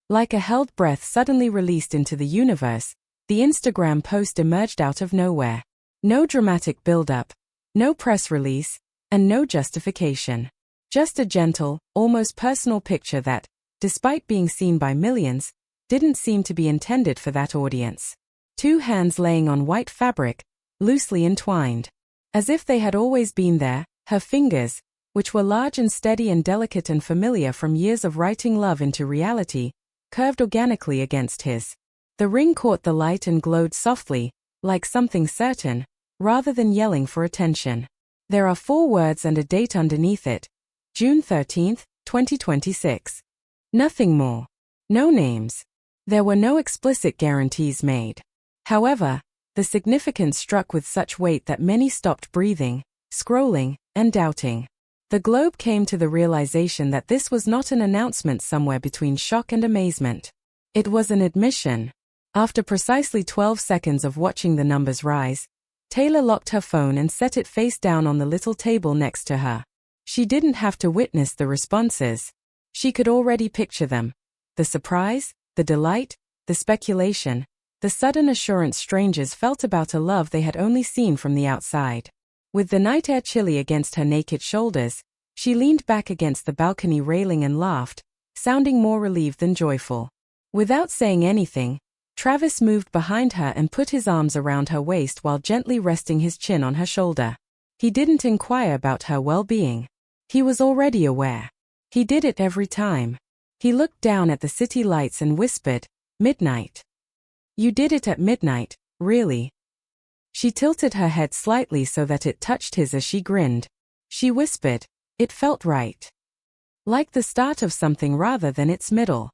Like a held breath suddenly released into the universe, the Instagram post emerged out of nowhere. No dramatic build-up, no press release, and no justification. Just a gentle, almost personal picture that, despite being seen by millions, didn't seem to be intended for that audience. Two hands laying on white fabric, loosely entwined. As if they had always been there, her fingers, which were large and steady and delicate and familiar from years of writing love into reality, curved organically against his. The ring caught the light and glowed softly, like something certain, rather than yelling for attention. There are 4 words and a date underneath it. June 13, 2026. Nothing more. No names. There were no explicit guarantees made. However, the significance struck with such weight that many stopped breathing, scrolling, and doubting. The globe came to the realization that this was not an announcement somewhere between shock and amazement. It was an admission. After precisely 12 seconds of watching the numbers rise, Taylor locked her phone and set it face down on the little table next to her. She didn't have to witness the responses. She could already picture them. The surprise, the delight, the speculation, the sudden assurance strangers felt about a love they had only seen from the outside. With the night air chilly against her naked shoulders, she leaned back against the balcony railing and laughed, sounding more relieved than joyful. Without saying anything, Travis moved behind her and put his arms around her waist while gently resting his chin on her shoulder. He didn't inquire about her well-being. He was already aware. He did it every time. He looked down at the city lights and whispered, "Midnight. You did it at midnight, really?" She tilted her head slightly so that it touched his as she grinned. She whispered, "It felt right. Like the start of something rather than its middle."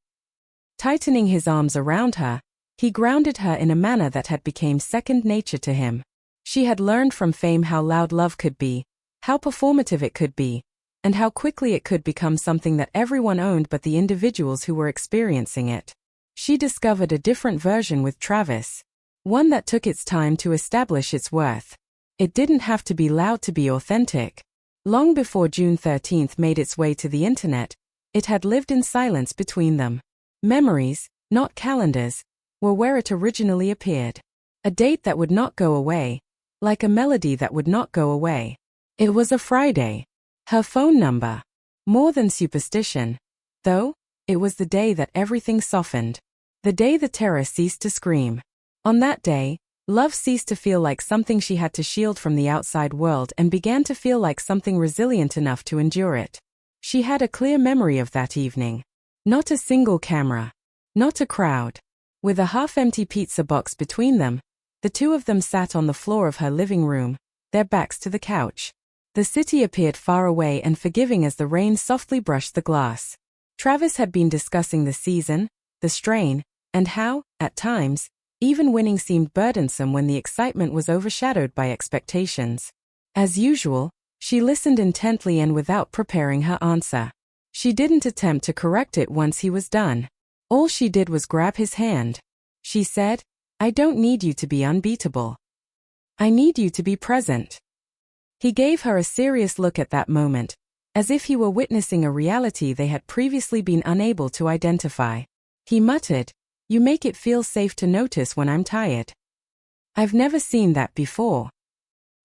Tightening his arms around her, he grounded her in a manner that had become second nature to him. She had learned from fame how loud love could be, how performative it could be, and how quickly it could become something that everyone owned but the individuals who were experiencing it. She discovered a different version with Travis. One that took its time to establish its worth. It didn't have to be loud to be authentic. Long before June 13th made its way to the internet, it had lived in silence between them. Memories, not calendars, were where it originally appeared. A date that would not go away, like a melody that would not go away. It was a Friday. Her phone number. More than superstition, though, it was the day that everything softened. The day the terror ceased to scream. On that day, love ceased to feel like something she had to shield from the outside world and began to feel like something resilient enough to endure it. She had a clear memory of that evening. Not a single camera. Not a crowd. With a half-empty pizza box between them, the two of them sat on the floor of her living room, their backs to the couch. The city appeared far away and forgiving as the rain softly brushed the glass. Travis had been discussing the season, the strain, and how, at times, even winning seemed burdensome when the excitement was overshadowed by expectations. As usual, she listened intently and without preparing her answer. She didn't attempt to correct it once he was done. All she did was grab his hand. She said, "I don't need you to be unbeatable. I need you to be present." He gave her a serious look at that moment, as if he were witnessing a reality they had previously been unable to identify. He muttered, "You make it feel safe to notice when I'm tired." I've never seen that before.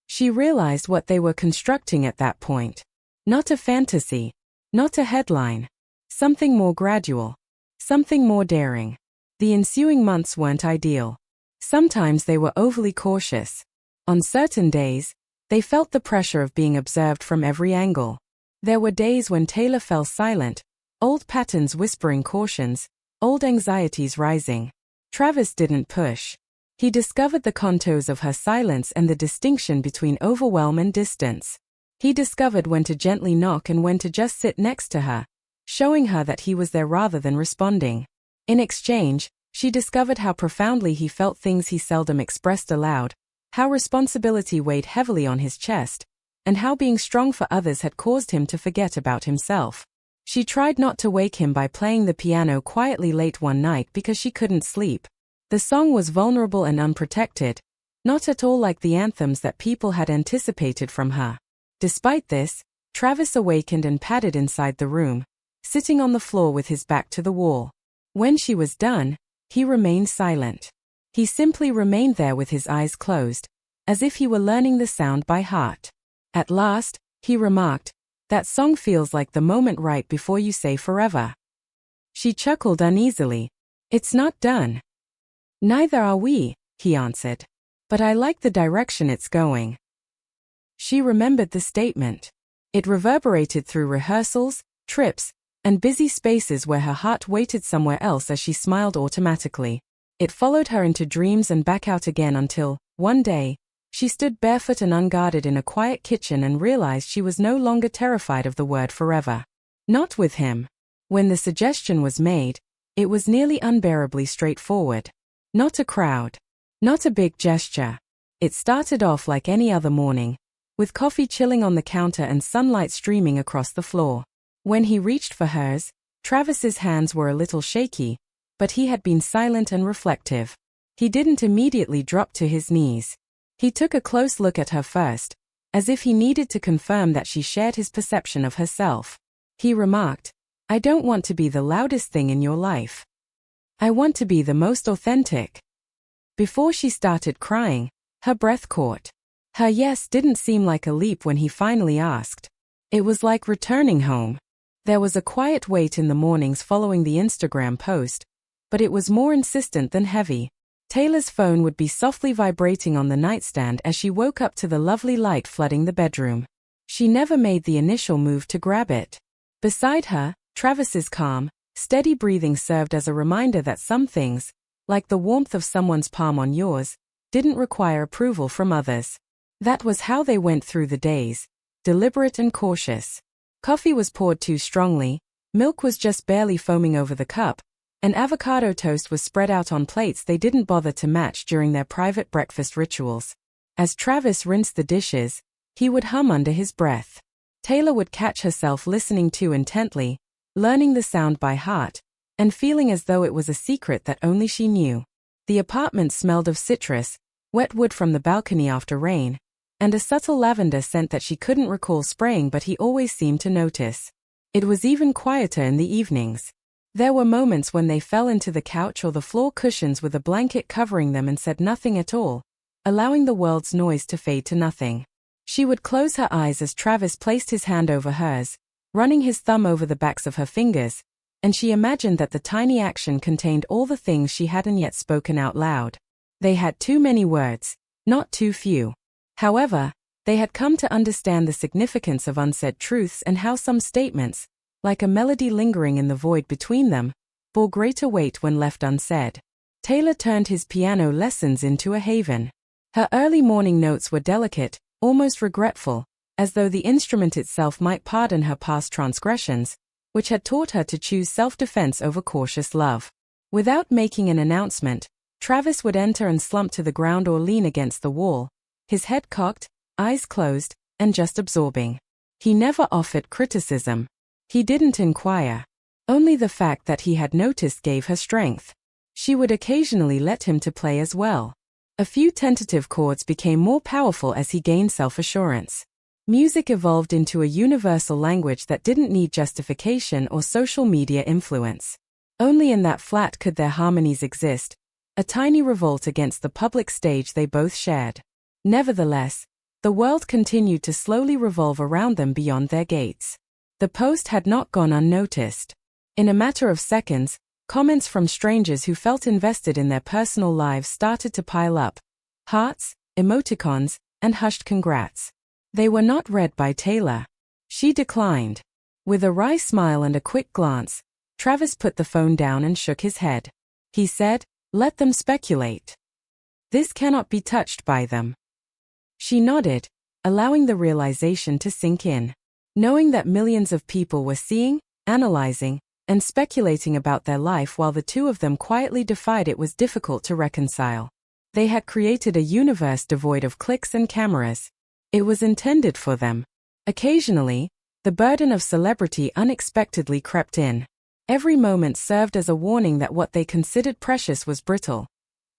She realized what they were constructing at that point. Not a fantasy. Not a headline. Something more gradual. Something more daring. The ensuing months weren't ideal. Sometimes they were overly cautious. On certain days, they felt the pressure of being observed from every angle. There were days when Taylor fell silent, old patterns whispering cautions, old anxieties rising. Travis didn't push. He discovered the contours of her silence and the distinction between overwhelm and distance. He discovered when to gently knock and when to just sit next to her, showing her that he was there rather than responding. In exchange, she discovered how profoundly he felt things he seldom expressed aloud, how responsibility weighed heavily on his chest, and how being strong for others had caused him to forget about himself. She tried not to wake him by playing the piano quietly late one night because she couldn't sleep. The song was vulnerable and unprotected, not at all like the anthems that people had anticipated from her. Despite this, Travis awakened and padded inside the room, sitting on the floor with his back to the wall. When she was done, he remained silent. He simply remained there with his eyes closed, as if he were learning the sound by heart. At last, he remarked, "That song feels like the moment right before you say forever." She chuckled uneasily. "It's not done." "Neither are we," he answered. "But I like the direction it's going." She remembered the statement. It reverberated through rehearsals, trips, and busy spaces where her heart waited somewhere else as she smiled automatically. It followed her into dreams and back out again until, one day, she stood barefoot and unguarded in a quiet kitchen and realized she was no longer terrified of the word forever. Not with him. When the suggestion was made, it was nearly unbearably straightforward. Not a crowd. Not a big gesture. It started off like any other morning, with coffee chilling on the counter and sunlight streaming across the floor. When he reached for hers, Travis's hands were a little shaky, but he had been silent and reflective. He didn't immediately drop to his knees. He took a close look at her first, as if he needed to confirm that she shared his perception of herself. He remarked, "I don't want to be the loudest thing in your life. I want to be the most authentic." Before she started crying, her breath caught. Her yes didn't seem like a leap when he finally asked. It was like returning home. There was a quiet wait in the mornings following the Instagram post, but it was more insistent than heavy. Taylor's phone would be softly vibrating on the nightstand as she woke up to the lovely light flooding the bedroom. She never made the initial move to grab it. Beside her, Travis's calm, steady breathing served as a reminder that some things, like the warmth of someone's palm on yours, didn't require approval from others. That was how they went through the days, deliberate and cautious. Coffee was poured too strongly, milk was just barely foaming over the cup, and avocado toast was spread out on plates they didn't bother to match during their private breakfast rituals. As Travis rinsed the dishes, he would hum under his breath. Taylor would catch herself listening too intently, learning the sound by heart, and feeling as though it was a secret that only she knew. The apartment smelled of citrus, wet wood from the balcony after rain, and a subtle lavender scent that she couldn't recall spraying but he always seemed to notice. It was even quieter in the evenings. There were moments when they fell into the couch or the floor cushions with a blanket covering them and said nothing at all, allowing the world's noise to fade to nothing. She would close her eyes as Travis placed his hand over hers, running his thumb over the backs of her fingers, and she imagined that the tiny action contained all the things she hadn't yet spoken out loud. They had too many words, not too few. However, they had come to understand the significance of unsaid truths and how some statements, like a melody lingering in the void between them, bore greater weight when left unsaid. Taylor turned his piano lessons into a haven. Her early morning notes were delicate, almost regretful, as though the instrument itself might pardon her past transgressions, which had taught her to choose self-defense over cautious love. Without making an announcement, Travis would enter and slump to the ground or lean against the wall, his head cocked, eyes closed, and just absorbing. He never offered criticism. He didn't inquire. Only the fact that he had noticed gave her strength. She would occasionally let him to play as well. A few tentative chords became more powerful as he gained self-assurance. Music evolved into a universal language that didn't need justification or social media influence. Only in that flat could their harmonies exist, a tiny revolt against the public stage they both shared. Nevertheless, the world continued to slowly revolve around them beyond their gates. The post had not gone unnoticed. In a matter of seconds, comments from strangers who felt invested in their personal lives started to pile up. Hearts, emoticons, and hushed congrats. They were not read by Taylor. She declined. With a wry smile and a quick glance, Travis put the phone down and shook his head. He said, "Let them speculate. This cannot be touched by them." She nodded, allowing the realization to sink in. Knowing that millions of people were seeing, analyzing, and speculating about their life while the two of them quietly defied it was difficult to reconcile. They had created a universe devoid of clicks and cameras. It was intended for them. Occasionally, the burden of celebrity unexpectedly crept in. Every moment served as a warning that what they considered precious was brittle.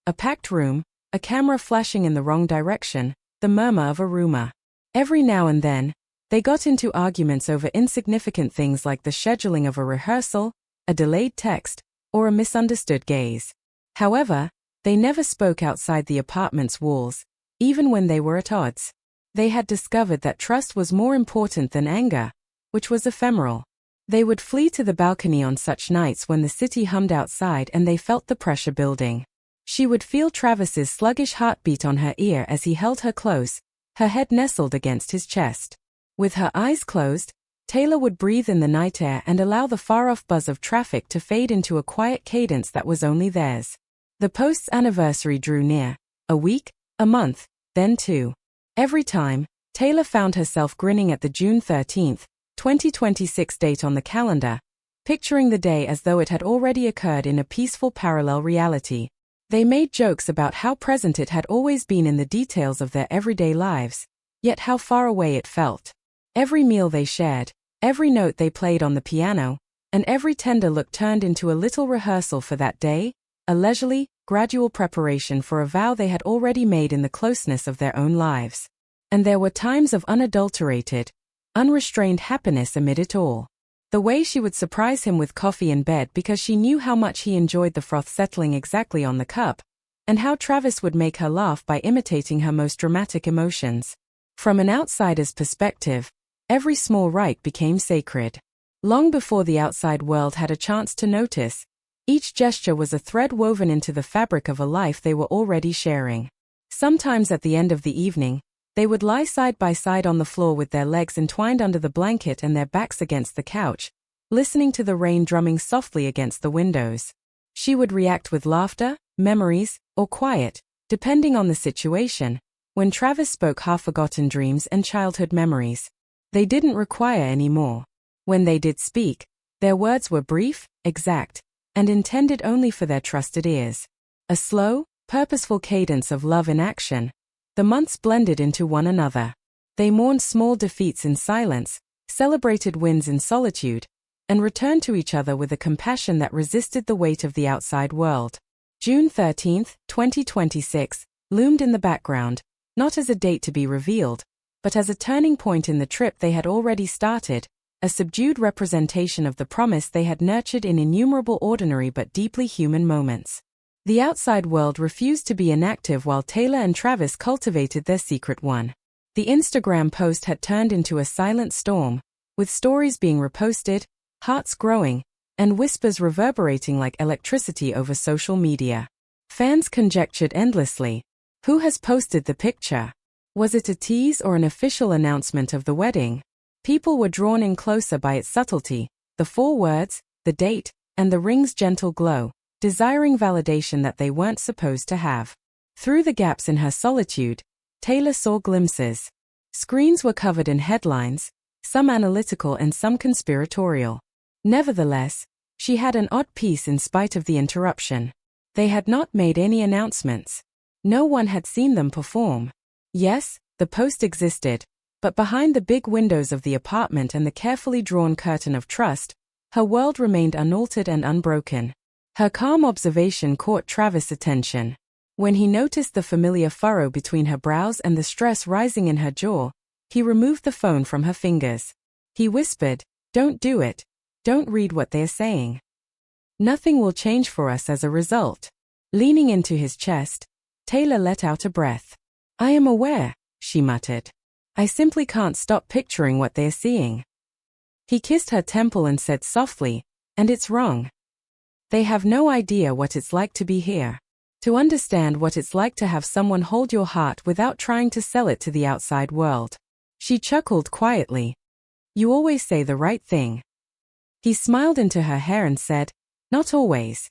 A packed room, a camera flashing in the wrong direction, the murmur of a rumor. Every now and then, they got into arguments over insignificant things like the scheduling of a rehearsal, a delayed text, or a misunderstood gaze. However, they never spoke outside the apartment's walls, even when they were at odds. They had discovered that trust was more important than anger, which was ephemeral. They would flee to the balcony on such nights when the city hummed outside and they felt the pressure building. She would feel Travis's sluggish heartbeat on her ear as he held her close, her head nestled against his chest. With her eyes closed, Taylor would breathe in the night air and allow the far-off buzz of traffic to fade into a quiet cadence that was only theirs. The post's anniversary drew near, a week, a month, then two. Every time, Taylor found herself grinning at the June 13, 2026 date on the calendar, picturing the day as though it had already occurred in a peaceful parallel reality. They made jokes about how present it had always been in the details of their everyday lives, yet how far away it felt. Every meal they shared, every note they played on the piano, and every tender look turned into a little rehearsal for that day, a leisurely, gradual preparation for a vow they had already made in the closeness of their own lives. And there were times of unadulterated, unrestrained happiness amid it all. The way she would surprise him with coffee in bed because she knew how much he enjoyed the froth settling exactly on the cup, and how Travis would make her laugh by imitating her most dramatic emotions. From an outsider's perspective, every small rite became sacred. Long before the outside world had a chance to notice, each gesture was a thread woven into the fabric of a life they were already sharing. Sometimes at the end of the evening, they would lie side by side on the floor with their legs entwined under the blanket and their backs against the couch, listening to the rain drumming softly against the windows. She would react with laughter, memories, or quiet, depending on the situation. When Travis spoke half-forgotten dreams and childhood memories, they didn't require any more. When they did speak, their words were brief, exact, and intended only for their trusted ears. A slow, purposeful cadence of love in action. The months blended into one another. They mourned small defeats in silence, celebrated wins in solitude, and returned to each other with a compassion that resisted the weight of the outside world. June 13, 2026, loomed in the background, not as a date to be revealed, but as a turning point in the trip they had already started, a subdued representation of the promise they had nurtured in innumerable ordinary but deeply human moments. The outside world refused to be inactive while Taylor and Travis cultivated their secret one. The Instagram post had turned into a silent storm, with stories being reposted, hearts growing, and whispers reverberating like electricity over social media. Fans conjectured endlessly. Who has posted the picture? Was it a tease or an official announcement of the wedding? People were drawn in closer by its subtlety, the 4 words, the date, and the ring's gentle glow, desiring validation that they weren't supposed to have. Through the gaps in her solitude, Taylor saw glimpses. Screens were covered in headlines, some analytical and some conspiratorial. Nevertheless, she had an odd peace in spite of the interruption. They had not made any announcements. No one had seen them perform. Yes, the post existed, but behind the big windows of the apartment and the carefully drawn curtain of trust, her world remained unaltered and unbroken. Her calm observation caught Travis' attention. When he noticed the familiar furrow between her brows and the stress rising in her jaw, he removed the phone from her fingers. He whispered, "Don't do it. Don't read what they're saying. Nothing will change for us as a result." Leaning into his chest, Taylor let out a breath. "I am aware," she muttered. "I simply can't stop picturing what they're seeing." He kissed her temple and said softly, "And it's wrong. They have no idea what it's like to be here. To understand what it's like to have someone hold your heart without trying to sell it to the outside world." She chuckled quietly. "You always say the right thing." He smiled into her hair and said, "Not always.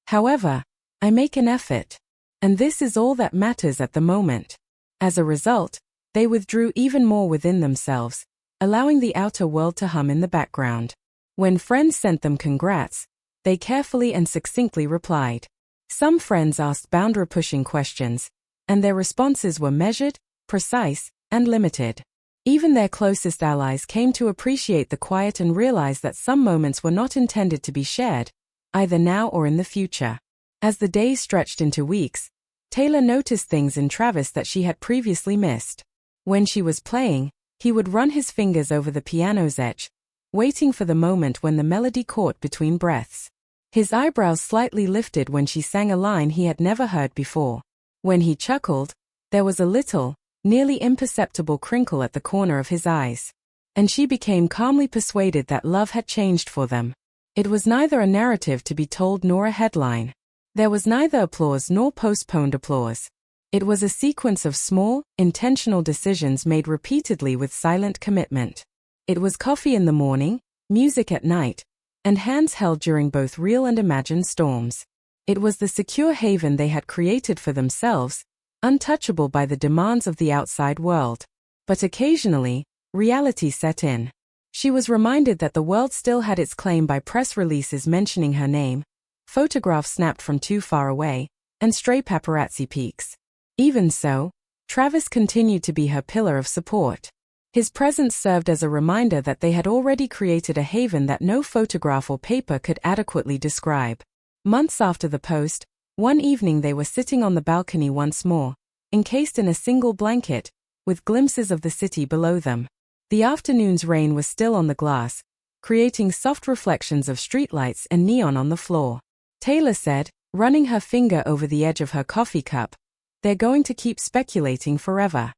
However, I make an effort. And this is all that matters at the moment." As a result, they withdrew even more within themselves, allowing the outer world to hum in the background. When friends sent them congrats, they carefully and succinctly replied. Some friends asked boundary-pushing questions, and their responses were measured, precise, and limited. Even their closest allies came to appreciate the quiet and realize that some moments were not intended to be shared, either now or in the future. As the days stretched into weeks, Taylor noticed things in Travis that she had previously missed. When she was playing, he would run his fingers over the piano's edge, waiting for the moment when the melody caught between breaths. His eyebrows slightly lifted when she sang a line he had never heard before. When he chuckled, there was a little, nearly imperceptible crinkle at the corner of his eyes. And she became calmly persuaded that love had changed for them. It was neither a narrative to be told nor a headline. There was neither applause nor postponed applause. It was a sequence of small, intentional decisions made repeatedly with silent commitment. It was coffee in the morning, music at night, and hands held during both real and imagined storms. It was the secure haven they had created for themselves, untouchable by the demands of the outside world. But occasionally, reality set in. She was reminded that the world still had its claim by press releases mentioning her name, photographs snapped from too far away, and stray paparazzi peeks. Even so, Travis continued to be her pillar of support. His presence served as a reminder that they had already created a haven that no photograph or paper could adequately describe. Months after the post, one evening they were sitting on the balcony once more, encased in a single blanket, with glimpses of the city below them. The afternoon's rain was still on the glass, creating soft reflections of streetlights and neon on the floor. Taylor said, running her finger over the edge of her coffee cup, "They're going to keep speculating forever."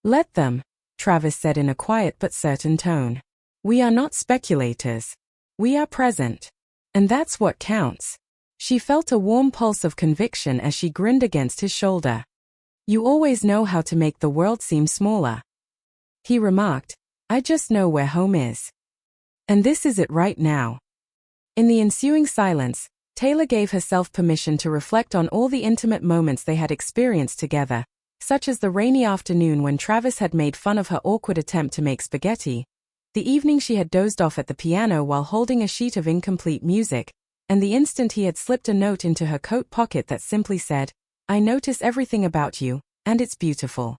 "Let them," Travis said in a quiet but certain tone. "We are not speculators. We are present. And that's what counts." She felt a warm pulse of conviction as she grinned against his shoulder. "You always know how to make the world seem smaller," he remarked. "I just know where home is. And this is it right now." In the ensuing silence, Taylor gave herself permission to reflect on all the intimate moments they had experienced together, such as the rainy afternoon when Travis had made fun of her awkward attempt to make spaghetti, the evening she had dozed off at the piano while holding a sheet of incomplete music, and the instant he had slipped a note into her coat pocket that simply said, "I notice everything about you, and it's beautiful."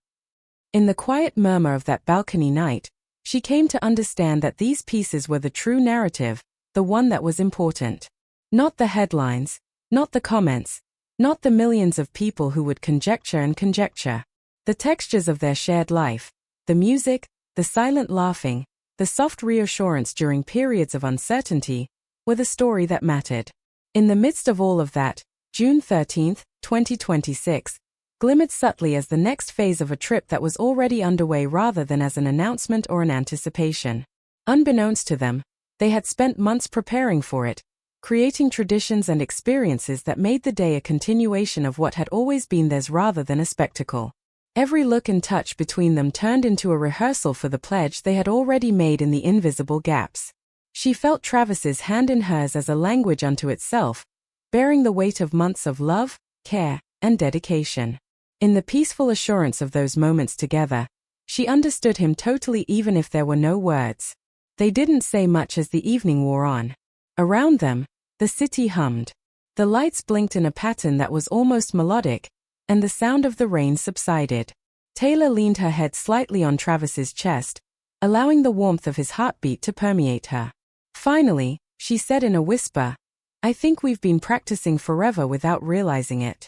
In the quiet murmur of that balcony night, she came to understand that these pieces were the true narrative, the one that was important. Not the headlines, not the comments, not the millions of people who would conjecture and conjecture. The textures of their shared life, the music, the silent laughing, the soft reassurance during periods of uncertainty, were the story that mattered. In the midst of all of that, June 13, 2026, glimmered subtly as the next phase of a trip that was already underway rather than as an announcement or an anticipation. Unbeknownst to them, they had spent months preparing for it, creating traditions and experiences that made the day a continuation of what had always been theirs rather than a spectacle. Every look and touch between them turned into a rehearsal for the pledge they had already made in the invisible gaps. She felt Travis's hand in hers as a language unto itself, bearing the weight of months of love, care, and dedication. In the peaceful assurance of those moments together, she understood him totally even if there were no words. They didn't say much as the evening wore on. Around them, the city hummed. The lights blinked in a pattern that was almost melodic, and the sound of the rain subsided. Taylor leaned her head slightly on Travis's chest, allowing the warmth of his heartbeat to permeate her. Finally, she said in a whisper, "I think we've been practicing forever without realizing it."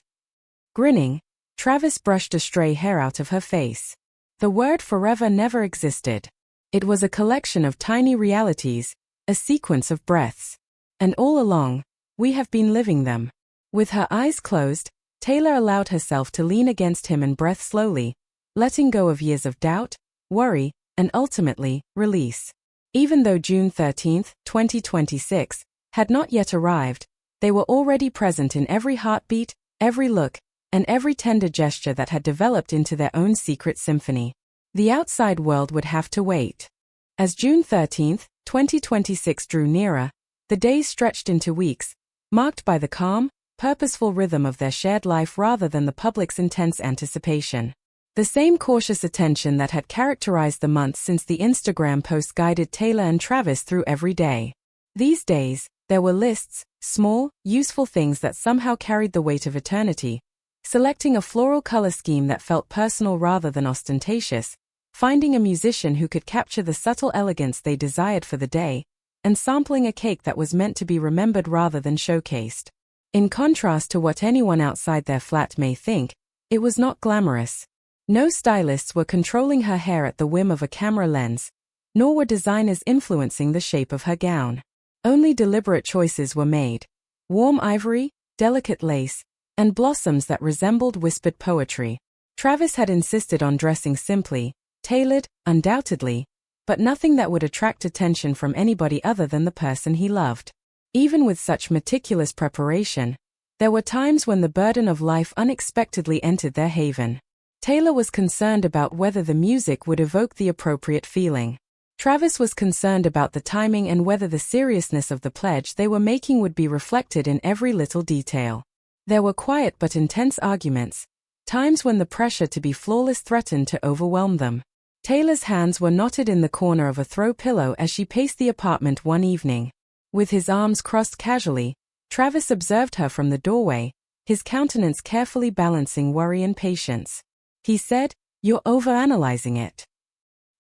Grinning, Travis brushed a stray hair out of her face. The word forever never existed. It was a collection of tiny realities, a sequence of breaths. And all along, we have been living them. With her eyes closed, Taylor allowed herself to lean against him and breathe slowly, letting go of years of doubt, worry, and ultimately, release. Even though June 13, 2026, had not yet arrived, they were already present in every heartbeat, every look, and every tender gesture that had developed into their own secret symphony. The outside world would have to wait. As June 13, 2026 drew nearer, the days stretched into weeks, marked by the calm, purposeful rhythm of their shared life rather than the public's intense anticipation. The same cautious attention that had characterized the months since the Instagram post guided Taylor and Travis through every day. These days, there were lists, small, useful things that somehow carried the weight of eternity, selecting a floral color scheme that felt personal rather than ostentatious, finding a musician who could capture the subtle elegance they desired for the day, and sampling a cake that was meant to be remembered rather than showcased. In contrast to what anyone outside their flat may think, it was not glamorous. No stylists were controlling her hair at the whim of a camera lens, nor were designers influencing the shape of her gown. Only deliberate choices were made, warm ivory, delicate lace, and blossoms that resembled whispered poetry. Travis had insisted on dressing simply, tailored, undoubtedly, but nothing that would attract attention from anybody other than the person he loved. Even with such meticulous preparation, there were times when the burden of life unexpectedly entered their haven. Taylor was concerned about whether the music would evoke the appropriate feeling. Travis was concerned about the timing and whether the seriousness of the pledge they were making would be reflected in every little detail. There were quiet but intense arguments, times when the pressure to be flawless threatened to overwhelm them. Taylor's hands were knotted in the corner of a throw pillow as she paced the apartment one evening. With his arms crossed casually, Travis observed her from the doorway, his countenance carefully balancing worry and patience. He said, "You're overanalyzing it."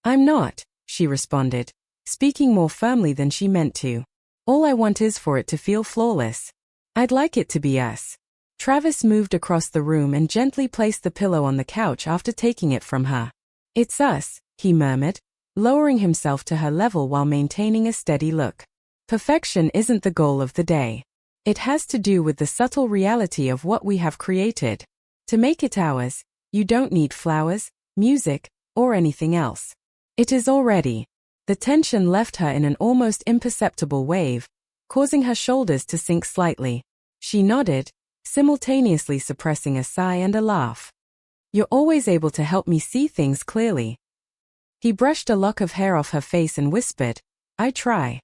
"I'm not," she responded, speaking more firmly than she meant to. "All I want is for it to feel flawless. I'd like it to be us." Travis moved across the room and gently placed the pillow on the couch after taking it from her. "It's us," he murmured, lowering himself to her level while maintaining a steady look. "Perfection isn't the goal of the day. It has to do with the subtle reality of what we have created. To make it ours, you don't need flowers, music, or anything else. It is already." The tension left her in an almost imperceptible wave, causing her shoulders to sink slightly. She nodded, simultaneously suppressing a sigh and a laugh. "You're always able to help me see things clearly." He brushed a lock of hair off her face and whispered, "I try.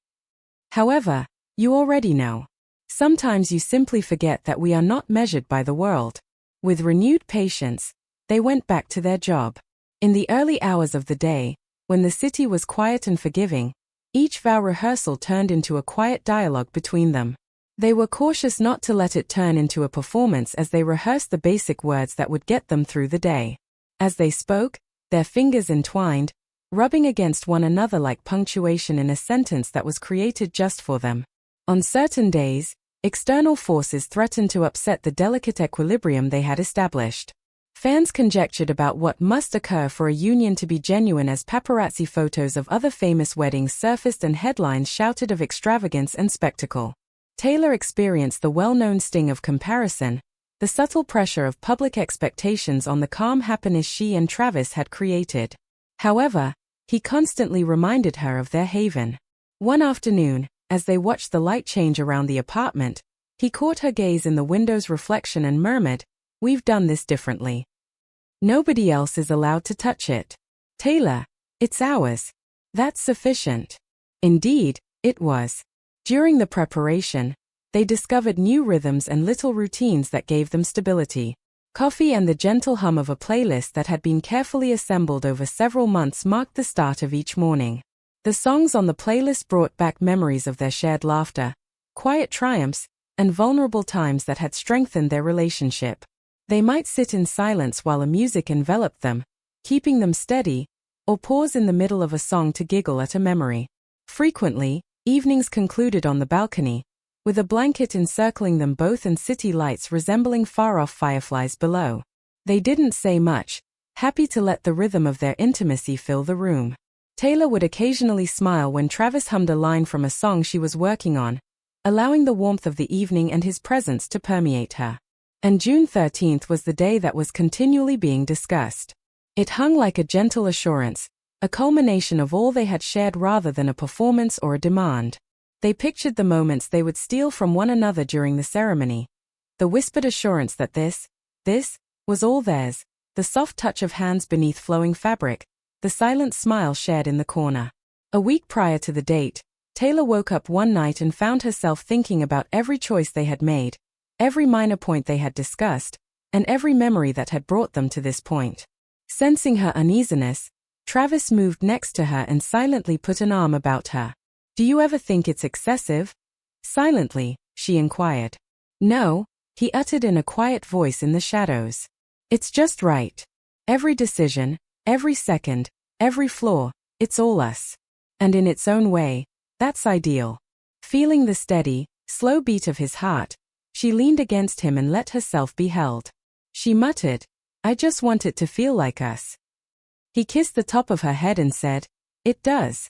However, you already know. Sometimes you simply forget that we are not measured by the world." With renewed patience, they went back to their job. In the early hours of the day, when the city was quiet and forgiving, each vow rehearsal turned into a quiet dialogue between them. They were cautious not to let it turn into a performance as they rehearsed the basic words that would get them through the day. As they spoke, their fingers entwined, rubbing against one another like punctuation in a sentence that was created just for them. On certain days, external forces threatened to upset the delicate equilibrium they had established. Fans conjectured about what must occur for a union to be genuine as paparazzi photos of other famous weddings surfaced and headlines shouted of extravagance and spectacle. Taylor experienced the well-known sting of comparison, the subtle pressure of public expectations on the calm happiness she and Travis had created. However, he constantly reminded her of their haven. One afternoon, as they watched the light change around the apartment, he caught her gaze in the window's reflection and murmured, "We've done this differently. Nobody else is allowed to touch it. Taylor, it's ours. That's sufficient." Indeed, it was. During the preparation, they discovered new rhythms and little routines that gave them stability. Coffee and the gentle hum of a playlist that had been carefully assembled over several months marked the start of each morning. The songs on the playlist brought back memories of their shared laughter, quiet triumphs, and vulnerable times that had strengthened their relationship. They might sit in silence while the music enveloped them, keeping them steady, or pause in the middle of a song to giggle at a memory. Frequently, evenings concluded on the balcony, with a blanket encircling them both and city lights resembling far-off fireflies below. They didn't say much, happy to let the rhythm of their intimacy fill the room. Taylor would occasionally smile when Travis hummed a line from a song she was working on, allowing the warmth of the evening and his presence to permeate her. And June 13th was the day that was continually being discussed. It hung like a gentle assurance, a culmination of all they had shared rather than a performance or a demand. They pictured the moments they would steal from one another during the ceremony. The whispered assurance that this was all theirs, the soft touch of hands beneath flowing fabric, the silent smile shared in the corner. A week prior to the date, Taylor woke up one night and found herself thinking about every choice they had made, every minor point they had discussed, and every memory that had brought them to this point. Sensing her uneasiness, Travis moved next to her and silently put an arm about her. "Do you ever think it's excessive?" Silently, she inquired. "No," he uttered in a quiet voice in the shadows. "It's just right. Every decision, every second, every flaw, it's all us. And in its own way, that's ideal." Feeling the steady, slow beat of his heart, she leaned against him and let herself be held. She muttered, "I just want it to feel like us." He kissed the top of her head and said, "It does.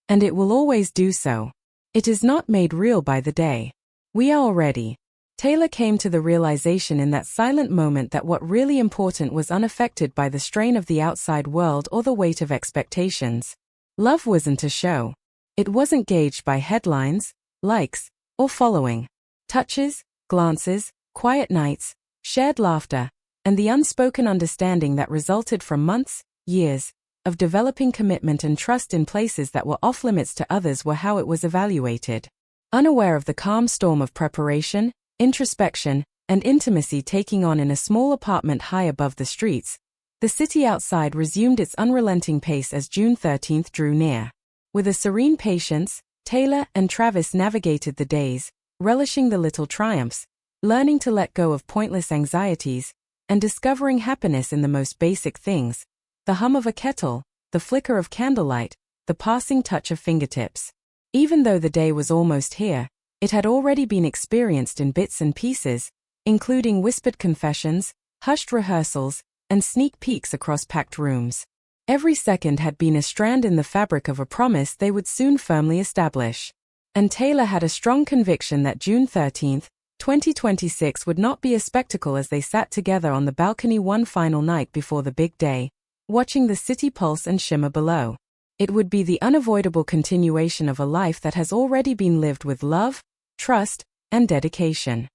And it will always do so. It is not made real by the day. We are ready. Taylor came to the realization in that silent moment that what really important was unaffected by the strain of the outside world or the weight of expectations. Love wasn't a show. It wasn't gauged by headlines, likes, or following. Touches, glances, quiet nights, shared laughter, and the unspoken understanding that resulted from months, years, of developing commitment and trust in places that were off-limits to others were how it was evaluated. Unaware of the calm storm of preparation, introspection, and intimacy taking on in a small apartment high above the streets, the city outside resumed its unrelenting pace as June 13th drew near. With a serene patience, Taylor and Travis navigated the days, relishing the little triumphs, learning to let go of pointless anxieties, and discovering happiness in the most basic things: the hum of a kettle, the flicker of candlelight, the passing touch of fingertips. Even though the day was almost here, it had already been experienced in bits and pieces, including whispered confessions, hushed rehearsals, and sneak peeks across packed rooms. Every second had been a strand in the fabric of a promise they would soon firmly establish. And Taylor had a strong conviction that June 13th, 2026 would not be a spectacle as they sat together on the balcony one final night before the big day, watching the city pulse and shimmer below. It would be the unavoidable continuation of a life that has already been lived with love, trust, and dedication.